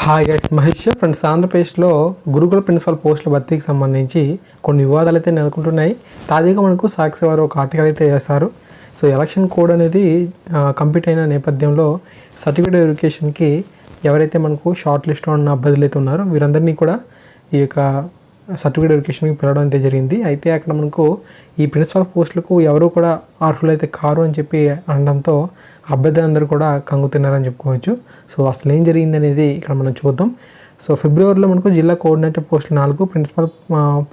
Hi guys, Mahesh friends. ఆంధ్రప్రదేశ్లో గురుకుల principal పోస్టుల భర్తీకి సంబంధించి కొన్ని వివాదాలు అయితే నెలకొంటున్నాయి. తాజాగా మనకు సాక్షి వారు ఒక ఆర్టికల్ అయితే వేశారు. సో ఎలక్షన్ కోడ్ అనేది కంప్లీట్ అయిన నేపథ్యంలో సర్టిఫికేట్ వెరిఫికేషన్కి ఎవరైతే మనకు షార్ట్ లిస్ట్లో ఉన్న అభ్యర్థులు అయితే ఉన్నారో వీరందరినీ కూడా ఈ యొక్క సర్టిఫికేట్ వెరిఫికేషన్కి పిలవడం అయితే జరిగింది. అయితే అక్కడ మనకు ఈ ప్రిన్సిపల్ పోస్టులకు ఎవరు కూడా అర్హులైతే కారు అని చెప్పి అనడంతో అభ్యర్థులందరూ కూడా కంగుతున్నారని చెప్పుకోవచ్చు. సో అసలు ఏం జరిగింది అనేది ఇక్కడ మనం చూద్దాం. సో ఫిబ్రవరిలో మనకు జిల్లా కోఆర్డినేటర్ పోస్టులు 4, ప్రిన్సిపల్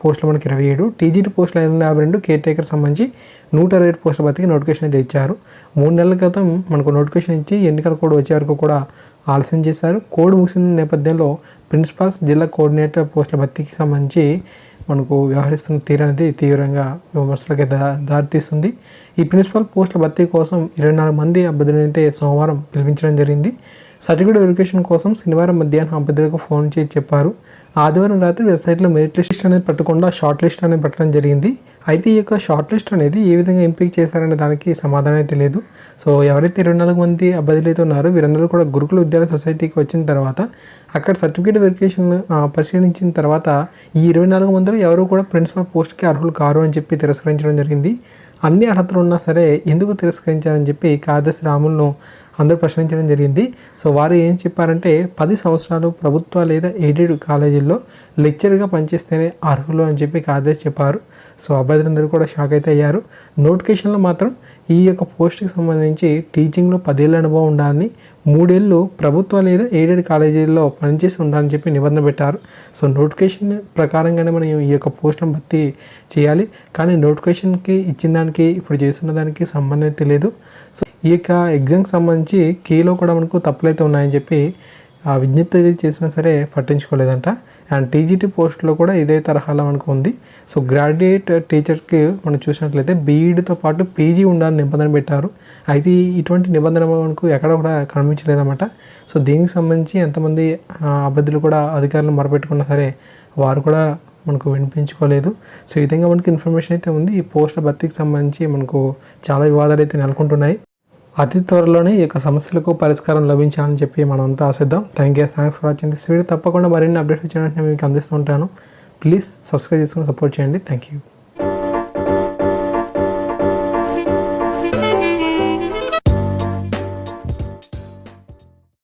పోస్టులు మనకి 27, టీజీటీ పోస్టులు 552, కేర్ టేకర్ సంబంధించి 127 పోస్టుల భర్తీకి నోటిఫికేషన్ అయితే ఇచ్చారు. 3 నెలల క్రితం మనకు నోటిఫికేషన్ ఇచ్చి ఎన్నికల కోడ్ వచ్చే వరకు కూడా ఆలస్యం చేశారు. కోడ్ ముగిసిన నేపథ్యంలో ప్రిన్సిపల్స్ జిల్లా కోఆర్డినేటర్ పోస్టుల భర్తీకి సంబంధించి మనకు వ్యవహరిస్తున్న తీరు అనేది తీవ్రంగా విమర్శలకి దారితీస్తుంది. ఈ ప్రిన్సిపల్ పోస్టుల భర్తీ కోసం 24 మంది అభ్యర్థులైతే సోమవారం పిలిపించడం జరిగింది. సర్టిఫికేట్ వెరిఫికేషన్ కోసం శనివారం మధ్యాహ్నం అభ్యర్థులకు ఫోన్ చేసి చెప్పారు. ఆదివారం రాత్రి వెబ్సైట్లో మెరిట్ లిస్ట్ అనేది పెట్టకుండా షార్ట్ లిస్ట్ అనేది పెట్టడం జరిగింది. అయితే ఈ యొక్క షార్ట్ లిస్ట్ అనేది ఏ విధంగా ఎంపిక చేశారనే దానికి సమాధానం అయితే లేదు. సో ఎవరైతే 24 మంది అభ్యర్థులు అయితే ఉన్నారో వీరందరూ కూడా గురుకుల విద్యాలయ సొసైటీకి వచ్చిన తర్వాత అక్కడ సర్టిఫికేట్ వెరిఫికేషన్ పరిశీలించిన తర్వాత ఈ 24 మందిలో ఎవరు కూడా ప్రిన్సిపల్ పోస్ట్కి అర్హులు కారు అని చెప్పి తిరస్కరించడం జరిగింది. అన్ని అర్హతలు ఉన్నా సరే ఎందుకు తిరస్కరించారని చెప్పి కార్యదర్శి రాములను అందరూ ప్రశ్నించడం జరిగింది. సో వారు ఏం చెప్పారంటే 10 సంవత్సరాలు ప్రభుత్వ లేదా ఎయిడెడ్ కాలేజీల్లో లెక్చర్గా పనిచేస్తేనే అర్హులు అని చెప్పి కార్యదర్శి చెప్పారు. సో అభ్యర్థులందరూ కూడా షాక్ అయితే అయ్యారు. నోటిఫికేషన్లో మాత్రం ఈ యొక్క పోస్ట్కి సంబంధించి టీచింగ్లో 10 ఏళ్ళ అనుభవం ఉండాలని, 3 ఏళ్ళు ప్రభుత్వ లేదా ఎయిడెడ్ కాలేజీల్లో పనిచేసి ఉండాలని చెప్పి నిబంధన పెట్టారు. సో నోటిఫికేషన్ ప్రకారంగానే మనం ఈ యొక్క పోస్టులను భర్తీ చేయాలి. కానీ నోటిఫికేషన్కి ఇచ్చిన దానికి ఇప్పుడు చేస్తున్న దానికి సంబంధం అయితే లేదు. సో ఈ యొక్క ఎగ్జామ్కి సంబంధించి కీలో కూడా మనకు తప్పులైతే ఉన్నాయని చెప్పి విజ్ఞప్తి ఏది చేసినా సరే పట్టించుకోలేదంట. అండ్ టీజీటీ పోస్టులో కూడా ఇదే తరహాలో మనకు ఉంది. సో గ్రాడ్యుయేట్ టీచర్కి మనం చూసినట్లయితే బీఈడీతో పాటు పీజీ ఉండాలని నిబంధన పెట్టారు. అయితే ఇటువంటి నిబంధన మనకు ఎక్కడ కూడా కనిపించలేదన్నమాట. సో దీనికి సంబంధించి ఎంతమంది అభ్యర్థులు కూడా అధికారులు మొరపెట్టుకున్నా సరే వారు కూడా మనకు వినిపించుకోలేదు. సో ఈ విధంగా మనకు ఇన్ఫర్మేషన్ అయితే ఉంది. ఈ పోస్టుల భర్తీకి సంబంధించి మనకు చాలా వివాదాలు అయితే నెలకొంటున్నాయి. అతి త్వరలోనే ఈ యొక్క సమస్యలకు పరిష్కారం లభించాలని చెప్పి మనం అంతా ఆశిద్దాం. Thanks for watching this video. తప్పకుండా మరిన్ని అప్డేట్స్ వచ్చినట్టు మీకు అందిస్తూ ఉంటాను. ప్లీజ్ సబ్స్క్రైబ్ చేసుకుని సపోర్ట్ చేయండి. Thank you.